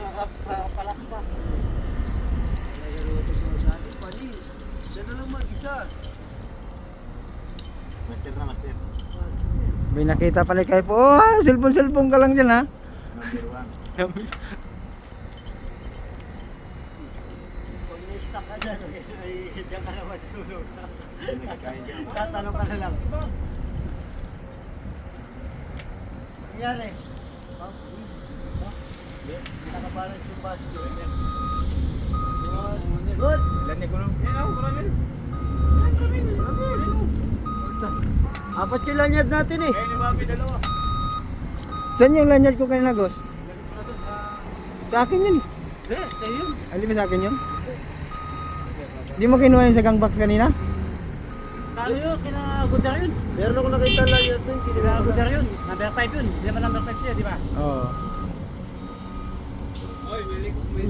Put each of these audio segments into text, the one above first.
Nakapalak pa. Nagaroto ko sa atin, panis. Siya na lang mag-isa. Master na, master. May nakita pala kayo po. Oh, cellphone ka lang dyan ha. Number 1. Pag na-stuck ka dyan, ay diyan ka naman sulog. Hindi nakakain dyan. Tatanong ka na lang. Nangyari? Nakabalance yung basket. Good. Ilan niya gulong? Apat yung lanyard natin eh. Saan yung lanyard ko kanina, Gos? Sa akin yun. Sa yun. Hindi ba sa akin yun? Hindi mo kinuha yun sa gang box kanina? Sa ano yun? Kinagudar yun. Meron ako nakita lanyard doon. Kinagudar yun. Number 5 yun. Di ba number 5 siya, di ba? Oo.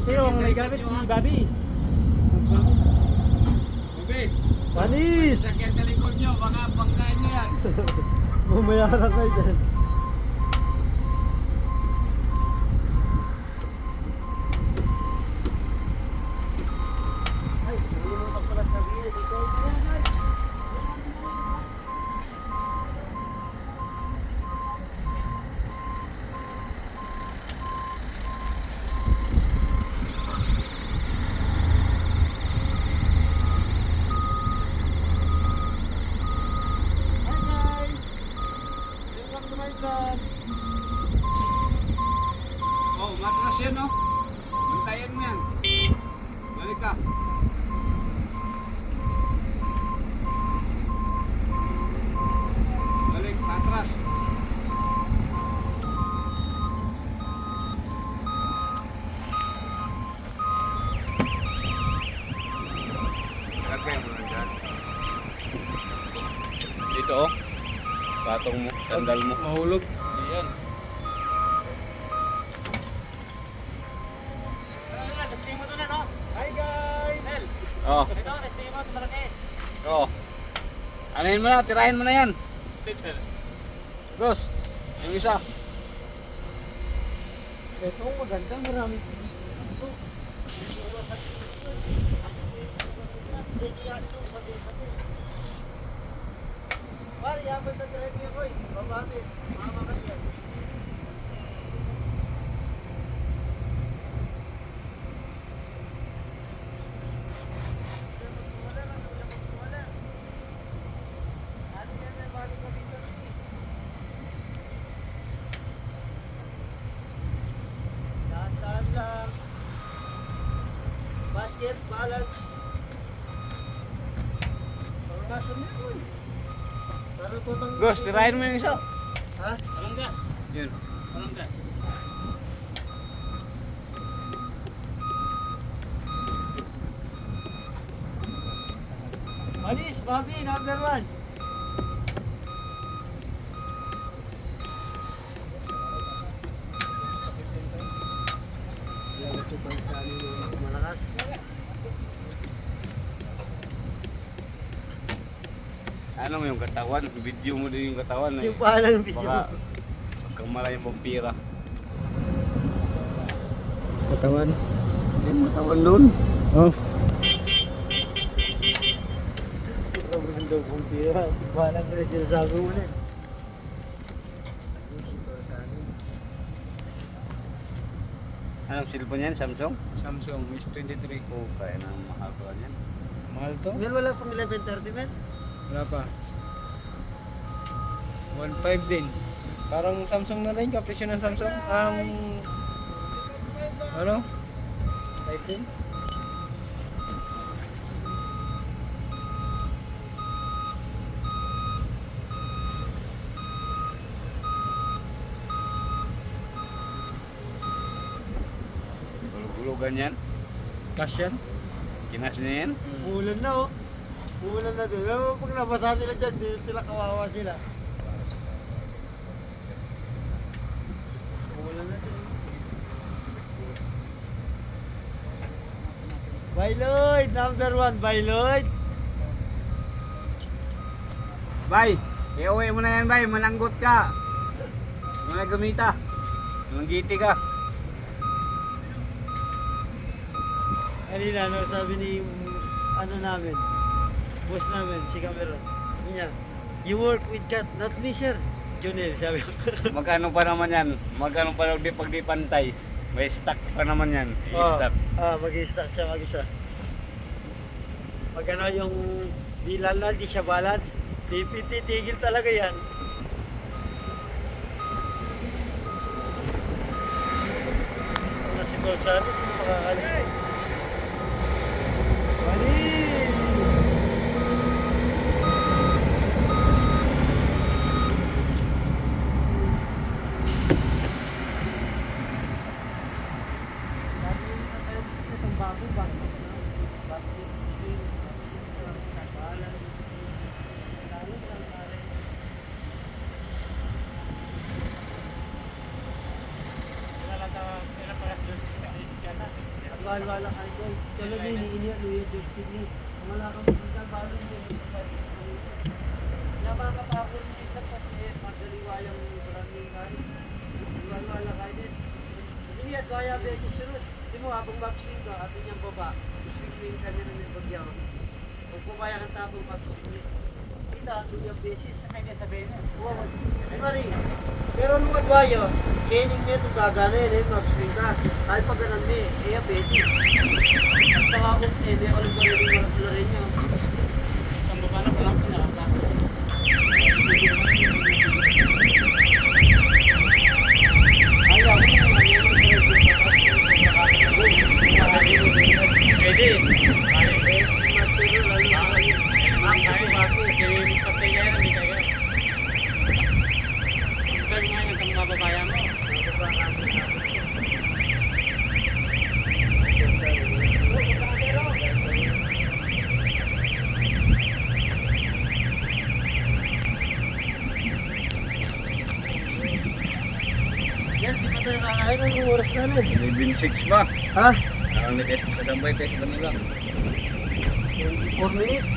Sino ang may gamit? Si Bobby. Panis! Sakyan sa likod nyo, mga pangkain nyo yan. Bumayaran kayo dyan. Ay, nalimutan ko lang sabihin. Ikaw yan, ay. Hi guys! Welcome to my vlog. Oh, matras yan, no? Bantayan mo yan. Balik ka. Balik, matras. Lagay mo lang dyan. Dito, oh. Patong mo, sandal mo. Mahulog. Yan. Hi guys! Oh. Ito, testing mo, malaki. Oh. Anuhin mo na, tirahin mo na yan. Boss, yung isa. Ito ang maganda, marami. Pare, yaman na driving ako eh. Babami. Mama ka dyan. Dahan-dahan lang. Basket, balance. Parang na yun. Parang tutang... Boss, tirahin mo yung isa. Ha? Walang gas. Yun. Walang gas. Manis, Bobby, number 1. Lagas yung pansali yung malakas. Ano mo yung katawan? Video mo din yung katawan. Eh. Yung pahalang yung video. Baka magkamala yung vampira. Katawan. Yung katawan doon. Oh. Sobrang daw kong pira. Pahalang na rin sinasabi mo na. Anong cellphone yan? Samsung? Samsung S23. Oh, kaya na mahal pa yan. Mahal to? Mel, wala pang 1130, Mel? Wala pa. 1.5 din. Parang Samsung na rin, kapresyo ng Samsung. Ano? 15? Gulog-gulugan yan. Cash yan? Kinas niya yan. Ulan na, oh. Ulan na din. Alam mo, pag nabasa nila dyan, di sila kawawa sila. Ulan na din. Bye Lloyd! Number 1, bye Lloyd! Bay, iuwi mo na yan, bay. Mananggot ka. Mga gamita. Manggiti ka. Kanina, no, sabi ni, ano namin, boss namin, si Cameron. Niya, you work with cat, not me, sir. Junel, sabi ko. Magkano pa naman yan? Magkano pa di pag di pantay? May stock pa naman yan. I-stock. Mag-i-stock siya mag-isa. Pag ano yung di lalad, di siya balad, titigil talaga yan. Ano si Bolsano, makakalit. Bali! Wala kayo doon. Kaya din iniiyak Luya Justin ni. Wala kang pagkabalo din. Napakapagod ni isa kasi magdaliwayang maraming kain. Wala kayo din. Hindi at kaya beses sunod. Hindi mo habang backswing ka, atin yung baba. Swing ka nila ng bagyaw. Kung pumaya kang tapong backswing. Kita, Luya beses. Kaya sabihin na. Oo. Di ba rin? Pero nung adwayo, kening niya ito gagana yun, mag-swing ka. Ay pag ganun niya, iya pwede. At saka kung may alam ko rin yung mga rin niya. Ang baba na palang pinakapako. Ayaw mo Pwede. Babaya mo. Yan, di pa tayo kakain. Anong oras namin? 11:06 ba? Ha? Ang nag-test sa Dambay, test ba nila? 4 minutes.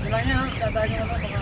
Wala niya, dadaan niyo naman baka...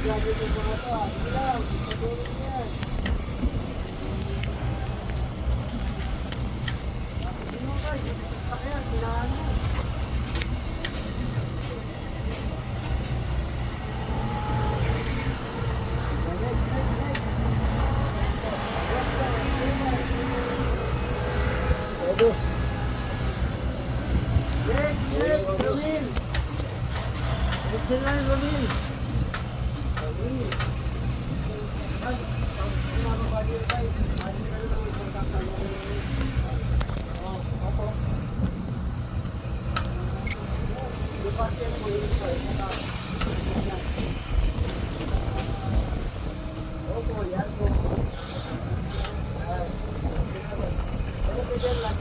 Grabe mo mga to. Sige lang. Patuloy mo yan. Sino kayo? Sakyan. Tinahan mo. Next, Ramil. Next in line, Ramil. Ramil. Ay, mababali na tayo. Bali na lang ang isang kakal. Oh, opo. Lupas yan mo yun pa. Opo, yan po. Ano ka dyan lang?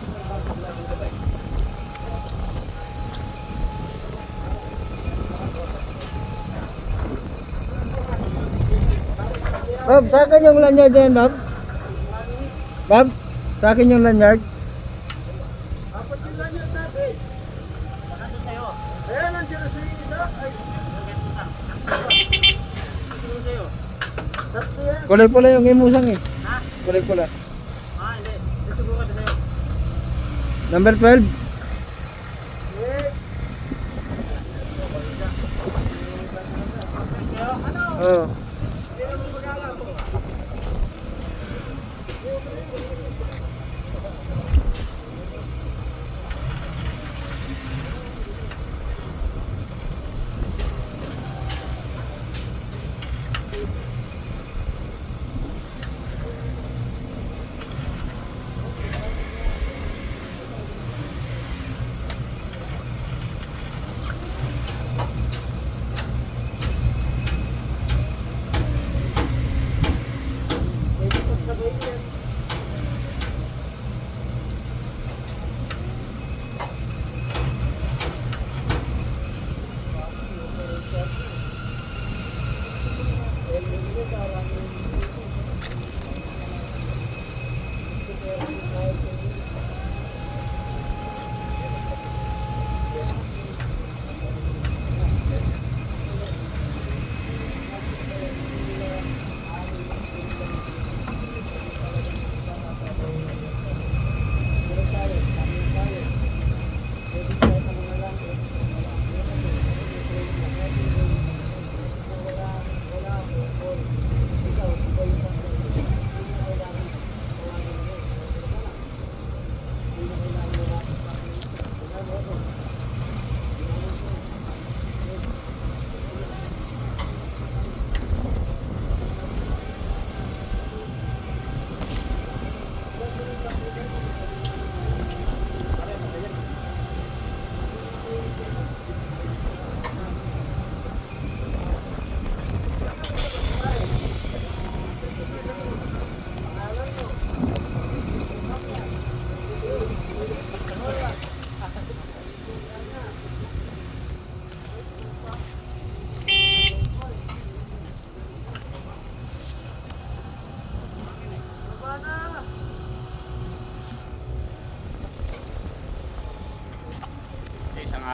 Bob, sa akin yung lanyard yan, Bob. Bob, sa akin yung lanyard. Apat yung lanyard natin. Ano sa'yo? Ayan, nandiyan na sa'yo isa. Ay, Ano sa'yo? tatlo yan. Kulay pula yung imusang eh. Ha? Kulay pula. Hindi. Susubukan ko sa'yo. Number 12. Next. Sa'yo? Ano? Oh. Sino mo mag-alam po? Pwede pagsabay yan.